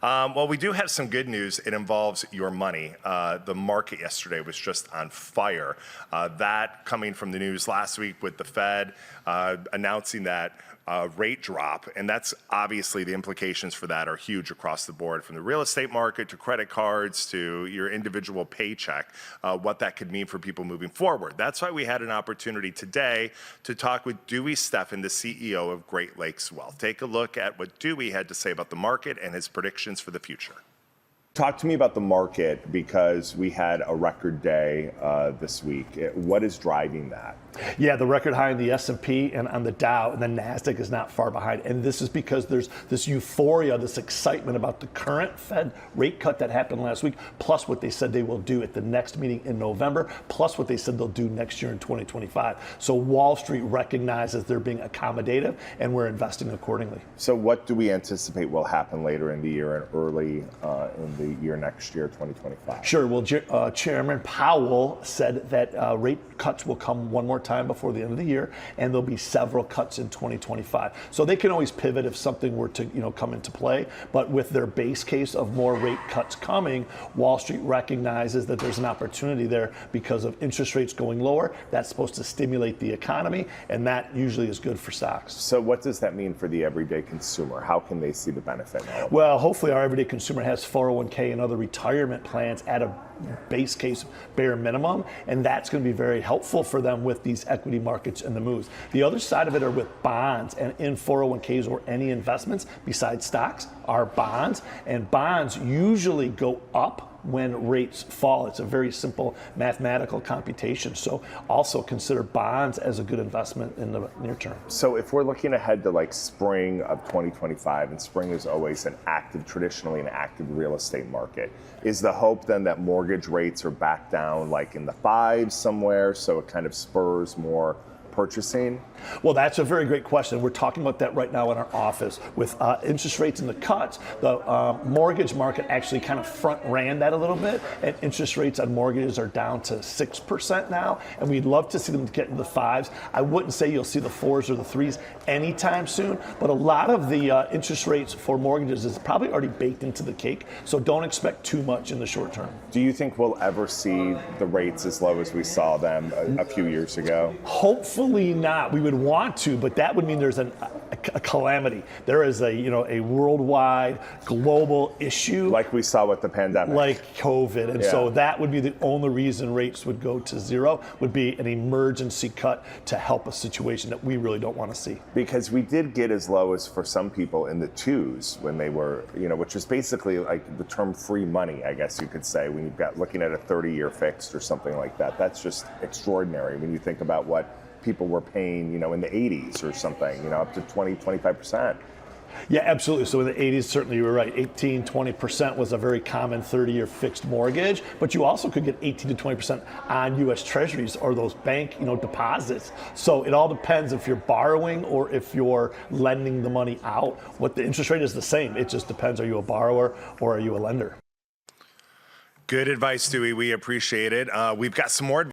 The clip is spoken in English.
Well, we do have some good news. It involves your money. The market yesterday was just on fire. That coming from the news last week with the Fed announcing that rate drop, and that's obviously the implications for that are huge across the board, from the real estate market to credit cards to your individual paycheck, what that could mean for people moving forward. That's why we had an opportunity today to talk with Dewey Steffen, the CEO of Great Lakes Wealth. Take a look at what Dewey had to say about the market and his predictions for the future. Talk to me about the market, because we had a record day this week. What is driving that? Yeah, the record high in the S&P and on the Dow, and the NASDAQ is not far behind. And this is because there's this euphoria, this excitement about the current Fed rate cut that happened last week, plus what they said they will do at the next meeting in November, plus what they said they'll do next year in 2025. So Wall Street recognizes they're being accommodative, and we're investing accordingly. So what do we anticipate will happen later in the year and early in the year next year, 2025? Sure. Well, Chairman Powell said that rate cuts will come one more time before the end of the year, and there'll be several cuts in 2025. So they can always pivot if something were to come into play. But with their base case of more rate cuts coming, Wall Street recognizes that there's an opportunity there because of interest rates going lower. That's supposed to stimulate the economy, and that usually is good for stocks. So what does that mean for the everyday consumer? How can they see the benefit now? Well, hopefully our everyday consumer has 401k and other retirement plans at a base case bare minimum, and that's going to be very helpful for them with these equity markets and the moves. The other side of it are with bonds, and in 401ks or any investments besides stocks are bonds, and bonds usually go up when rates fall. It's a very simple mathematical computation. So also consider bonds as a good investment in the near term. So if we're looking ahead to like spring of 2025, and spring is always traditionally an active real estate market, is the hope then that mortgage rates are back down like in the 5s somewhere, so it kind of spurs more purchasing? Well, that's a very great question. We're talking about that right now in our office. With interest rates and the cuts, the mortgage market actually kind of front ran that a little bit, and interest rates on mortgages are down to 6% now, and we'd love to see them get into the 5s. I wouldn't say you'll see the 4s or the 3s anytime soon, but a lot of the interest rates for mortgages is probably already baked into the cake, so don't expect too much in the short term. Do you think we'll ever see the rates as low as we saw them a few years ago? Hopefully not. We would want to, but that would mean there's a calamity. There is a worldwide global issue, like we saw with the pandemic, like COVID, and so that would be the only reason rates would go to zero, would be an emergency cut to help a situation that we really don't want to see. Because we did get as low as, for some people, in the 2s when they were, which is basically like the term free money, I guess you could say, when you've got looking at a 30-year fixed or something like that. That's just extraordinary when you think about what people were paying, in the 80s or something, up to 20-25%. Yeah, absolutely. So in the 80s, certainly you were right. 18-20% was a very common 30-year fixed mortgage, but you also could get 18 to 20% on U.S. Treasuries or those bank, deposits. So it all depends if you're borrowing or if you're lending the money out. What the interest rate is the same. It just depends. Are you a borrower or are you a lender? Good advice, Dewey. We appreciate it. We've got some more